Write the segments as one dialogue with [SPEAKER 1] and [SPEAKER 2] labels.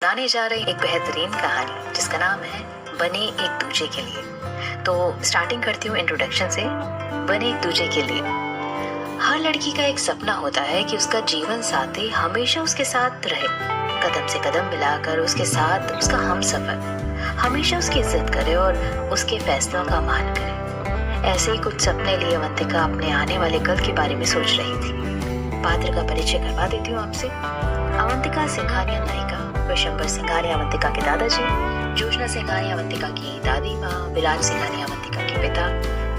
[SPEAKER 1] सुनाने जा रही एक बेहतरीन कहानी जिसका नाम है बने एक दूजे के लिए। तो स्टार्टिंग करती हूँ इंट्रोडक्शन से। बने एक दूजे के लिए। हर लड़की का एक सपना होता है कि उसका जीवन साथी हमेशा उसके साथ रहे, कदम से कदम मिलाकर उसके साथ उसका हमसफर, हमेशा उसकी इज्जत करे और उसके फैसलों का मान करे। ऐसे ही कुछ सपने लिए अवंतिका अपने आने वाले कल के बारे में सोच रही थी। पात्र का परिचय करवा देती हूँ आपसे। अवंतिका सिंघानिया नायिका, विशंबर सिंघानिया अवंतिका के दादाजी, जोशना सिंघानिया अवंतिका की दादी माँ, विराज सिंघानिया अवंतिका के पिता,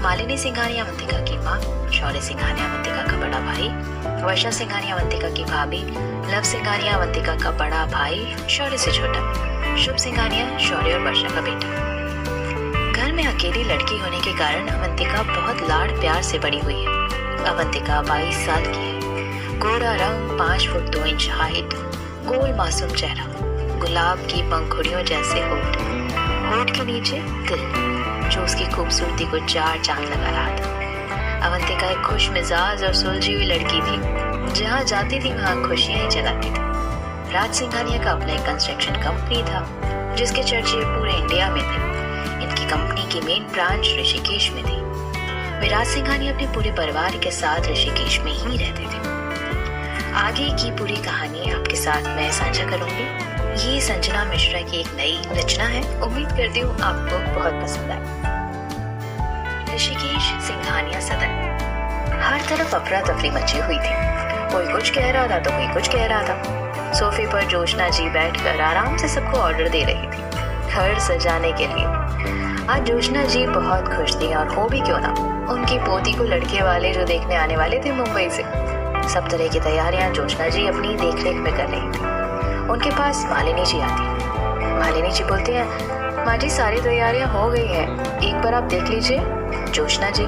[SPEAKER 1] मालिनी सिंघानिया अवंतिका की माँ, शौर्य सिंघानिया अवंतिका का बड़ा भाई, वर्षा सिंघानिया अवंतिका की भाभी, लव सिंघानिया अवंतिका का बड़ा भाई शौर्य से छोटा, शुभ सिंघानिया शौर्य और वर्षा का बेटा। घर में अकेली लड़की होने के कारण अवंतिका बहुत लाड़ प्यार से बड़ी हुई है। अवंतिका 22 साल की है। गोरा रंग, 5 फुट 2 इंच हाइट, गोल मासूम चेहरा, गुलाब की पंखुड़ियों जैसे होठ के नीचे दिल जो उसकी खूबसूरती को 4 चांद लगा रहा था। अवंतिका एक खुश मिजाज और सुलझी हुई लड़की थी। जहाँ जाती थी वहाँ खुशियाँ ही जलाती थी। राज सिंघानिया का अपना एक कंस्ट्रक्शन कंपनी था जिसके चर्चे पूरे इंडिया में थे। इनकी कंपनी की मेन ब्रांच ऋषिकेश में थी। विराज सिंघानिया अपने पूरे परिवार के साथ ऋषिकेश में ही रहते थे। आगे की पूरी कहानी आपके साथ मैं साझा करूंगी। ये संजना मिश्रा की एक नई रचना है। उम्मीद करती हूँ आपको बहुत पसंद आए। ऋषिकेश सिंघानिया सदन। हर तरफ अफरा तफरी मची हुई थी। कोई कुछ कह रहा था तो कोई कुछ कह रहा था। सोफे पर जोशना जी बैठकर आराम से सबको ऑर्डर दे रही थी घर सजाने के लिए। आज जोशना जी बहुत खुश थी और हो भी क्यों ना, उनकी पोती को लड़के वाले जो देखने आने वाले थे मुंबई से। सब तरह की तैयारियां जोशना जी अपनी देखरेख में कर रही थी। उनके पास मालिनी जी आती है। मालिनी जी बोलती हैं, माँ जी सारी तैयारियां हो गई हैं, एक बार आप देख लीजिए। जोशना जी,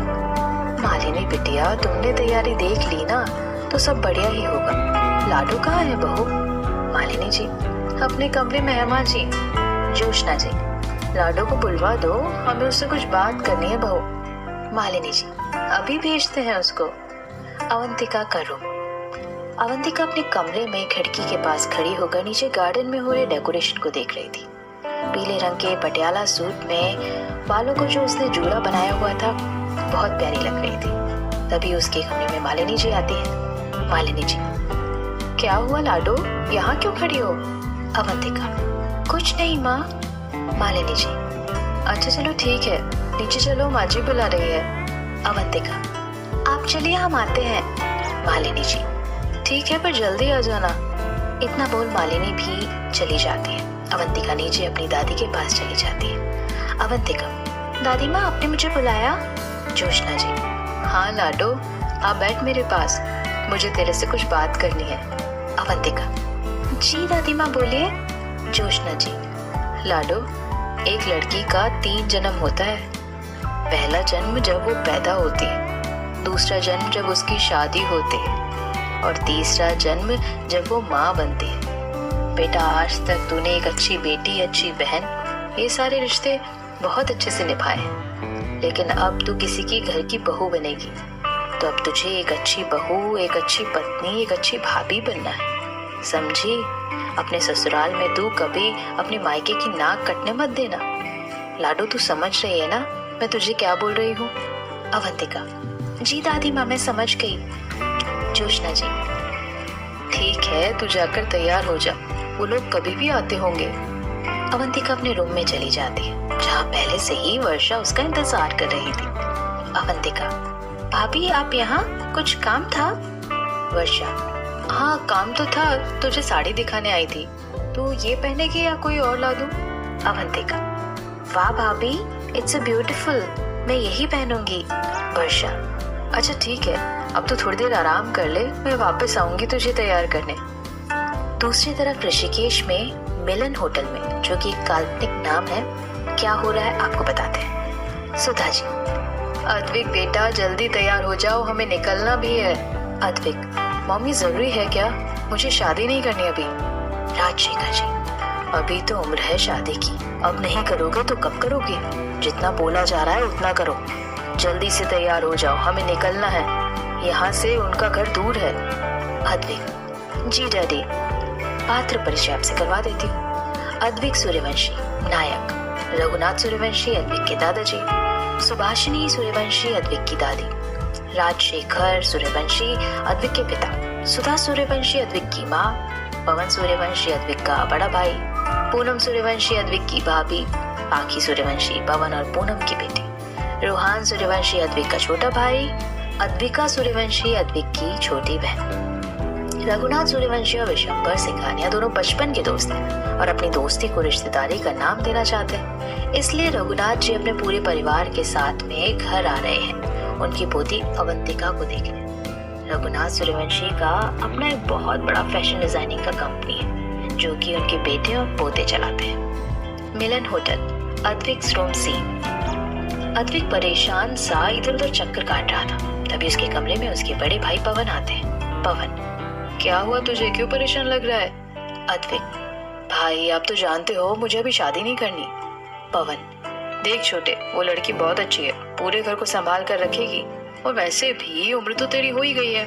[SPEAKER 1] मालिनी बिटिया तुमने तैयारी देख ली ना तो सब बढ़िया ही होगा। लाडू कहाँ है बहू? मालिनी जी, अपने कमरे में है माँ जी। जोशना जी, लाडू को बुलवा दो, हमें उससे कुछ बात करनी है बहू। मालिनी जी, अभी भेजते हैं उसको। अवंतिका का रूम। अवंतिका अपने कमरे में खिड़की के पास खड़ी होकर नीचे गार्डन में हो रहे डेकोरेशन को देख रही थी। पीले रंग के पटियाला सूट में बालों को जो उसने जूड़ा बनाया हुआ था बहुत प्यारी लग रही थी। तभी उसके कमरे में मालिनी जी आती है। मालिनी जी, क्या हुआ लाडो, यहाँ क्यों खड़ी हो? अवंतिका, कुछ नहीं माँ। मालिनी जी, अच्छा चलो ठीक है, नीचे चलो, माँ जी बुला रही है। अवंतिका, आप चलिए हम आते हैं। मालिनी जी, ठीक है पर जल्दी आ जाना। इतना बोल मालिनी भी चली जाती है। अवंतिका नीचे अपनी दादी के पास चली जाती है। अवंतिका, दादी माँ आपने मुझे बुलाया? जोशना जी, हाँ लाडो, आप बैठ मेरे पास, मुझे तेरे से कुछ बात करनी है। अवंतिका, जी दादी माँ बोलिए। जोशना जी, लाडो, एक लड़की का 3 जन्म होता है। पहला जन्म जब वो पैदा होती है, दूसरा जन्म जब उसकी शादी होती है और तीसरा जन्म जब वो माँ बनती है। बेटा, आज तक तूने एक अच्छी बेटी, अच्छी बहन, ये सारे रिश्ते बहुत अच्छे से निभाए हैं, लेकिन अब तू किसी की घर की बहू बनेगी तो अब तुझे एक अच्छी बहू, एक अच्छी पत्नी, एक अच्छी भाभी बनना है, समझी? अपने ससुराल में तू कभी अपने मायके की नाक कटने मत देना। लाडो, तू समझ रही है ना मैं तुझे क्या बोल रही हूँ? अवंतिका, जी दादी माँ मैं समझ गई। जोशना जी, ठीक है, तू जाकर तैयार हो जा, वो लोग कभी भी आते होंगे। अवंतिका अपने रूम में चली जाती है जहाँ पहले से ही वर्षा उसका इंतजार कर रही थी। अवंतिका, भाभी आप यहाँ, कुछ काम था? वर्षा, हाँ काम तो था, तुझे साड़ी दिखाने आई थी, तू ये पहनेगी या कोई और ला दूं? अवंतिका, वाह भाभी, इट्स ब्यूटीफुल, मैं यही पहनूंगी। वर्षा, अच्छा ठीक है, अब तो थोड़ी देर आराम कर ले, मैं वापस आऊंगी तुझे तैयार करने। दूसरी तरफ ऋषिकेश में मिलन होटल में, जो कि एक काल्पनिक नाम है, क्या हो रहा है आपको बताते हैं। सुधा जी, अद्विक बेटा जल्दी तैयार हो जाओ, हमें निकलना भी है। अद्विक, मम्मी जरूरी है क्या? मुझे शादी नहीं करनी अभी। राजशिखा जी, अभी तो उम्र है शादी की, अब नहीं करोगे तो कब करोगे? जितना बोला जा रहा है उतना करो, जल्दी से तैयार हो जाओ, हमें निकलना है, यहाँ से उनका घर दूर है। अद्विक, जी डैडी, पात्र परिचय आपसे करवा देती हूँ। अद्विक सूर्यवंशी नायक, रघुनाथ सूर्यवंशी अद्विक के दादाजी, सुभाषिनी सूर्यवंशी अद्विक की दादी, राजशेखर सूर्यवंशी अद्विक के पिता, सुधा सूर्यवंशी अद्विक की माँ, पवन सूर्यवंशी अद्विक का बड़ा भाई, पूनम सूर्यवंशी अद्विक की भाभी, पाखी सूर्यवंशी पवन और पूनम की बेटी, रोहान सूर्यवंशी अद्विक का छोटा भाई, अद्विका सूर्यवंशी अद्विक की छोटी बहन। रघुनाथ सूर्यवंशी और विशंबर सिंघानिया दोनों बचपन के दोस्त हैं और अपनी दोस्ती को रिश्तेदारी का नाम देना चाहते हैं। इसलिए रघुनाथ जी अपने पूरे परिवार के साथ में घर आ रहे हैं उनकी पोती अवंतिका को देखने। रघुनाथ सूर्यवंशी का अपना एक बहुत बड़ा फैशन डिजाइनिंग का कंपनी है जो कि उनके बेटे और पोते चलाते हैं। Milan hotel, Advik room scene. Advik परेशान सा इधर उधर चक्कर काट रहा था, तभी उसके कमरे में उसके बड़े भाई पवन आते हैं। पवन, क्या हुआ तुझे, क्यों परेशान लग रहा है? अद्विक, भाई आप तो जानते हो मुझे अभी शादी नहीं करनी। पवन, देख छोटे, वो लड़की बहुत अच्छी है, पूरे घर को संभाल कर रखेगी और वैसे भी उम्र तो तेरी हो ही गई है।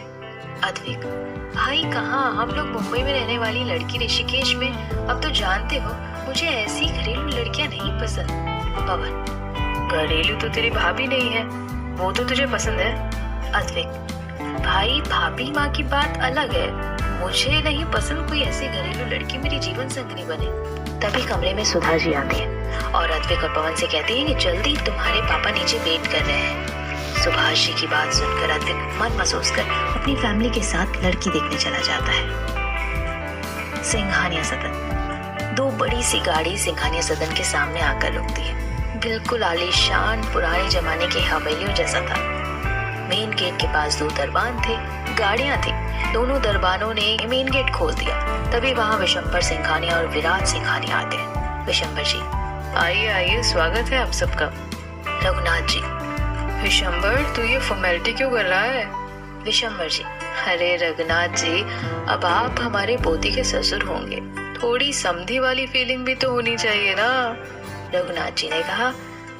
[SPEAKER 1] अद्विक, भाई कहाँ, हम लोग मुंबई में रहने वाली लड़की ऋषिकेश में, अब तो जानते हो मुझे ऐसी घरेलू लड़कियां नहीं पसंद। पवन, घरेलू तो तेरी भाभी नहीं है, वो तो तुझे पसंद है। अद्विक, भाई भाभी माँ की बात अलग है, मुझे नहीं पसंद कोई ऐसी घरेलू लड़की मेरी जीवन संगनी बने। तभी कमरे में सुधा जी आती है और अद्विक और पवन से कहती है कि जल्दी तुम्हारे पापा नीचे वेट कर रहे हैं। सुभाष जी की बात सुनकर अद्विक मन महसूस कर अपनी फैमिली के साथ लड़की देखने चला जाता है। सिंघानिया सदन। दो बड़ी सी गाड़ी सिंघानिया सदन के सामने आकर रुकती है। बिल्कुल आलीशान पुराने जमाने की हवेलियों जैसा था। मेन गेट के पास दो दरबान थे, गाड़ियां थी। दोनों दरबानों ने मेन गेट खोल दिया। तभी वहाँ विशंबर सिंघानिया और विराट सिंघानिया आते हैं। विशंबर जी, आइए आइए, स्वागत है आप सबका। रघुनाथ जी, विशंबर तू ये फॉर्मेलिटी क्यों कर रहा है? विशंबर जी, अरे रघुनाथ जी, अब आप हमारे पोती के ससुर होंगे, थोड़ी समधी वाली फीलिंग भी तो होनी चाहिए ना। रघुनाथ जी ने कहा,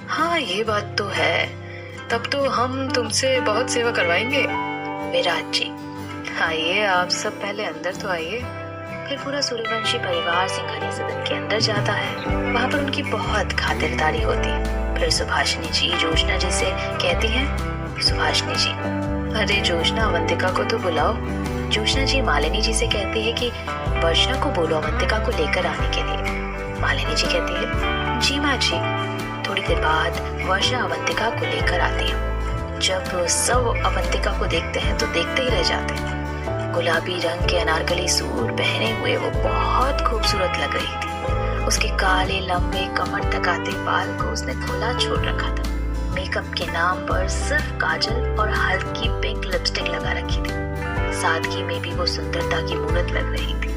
[SPEAKER 1] हाँ ये बात तो है, तब तो हम तुमसे बहुत सेवा करवाएंगे। विराट जी, आइए आप सब पहले अंदर तो आइए। फिर पूरा सूर्यवंशी परिवार सिंघानिया सदन के अंदर जाता है। वहाँ पर उनकी बहुत खातिरदारी होती है। फिर सुभाषिनी जी जोशना जी से कहती है, सुभाषिनी जी, अरे जोशना अवंतिका को तो बुलाओ। जोशना जी मालिनी जी से कहती है कि वर्षा को बोलो अवंतिका को लेकर आने के लिए। मालिनी जी कहती है, जी माँ जी। थोड़ी देर बाद वर्षा अवंतिका को लेकर आती है। जब सब अवंतिका को देखते हैं तो देखते ही रह जाते हैं। गुलाबी रंग के अनारकली सूट पहने हुए वो बहुत खूबसूरत लग रही थी। उसके काले लंबे कमर तक आते बाल को उसने खुला छोड़ रखा था। मेकअप के नाम पर सिर्फ काजल और हल्की पिंक लिपस्टिक लगा रखी थी। सादगी में भी वो सुंदरता की मूरत लग रही थी।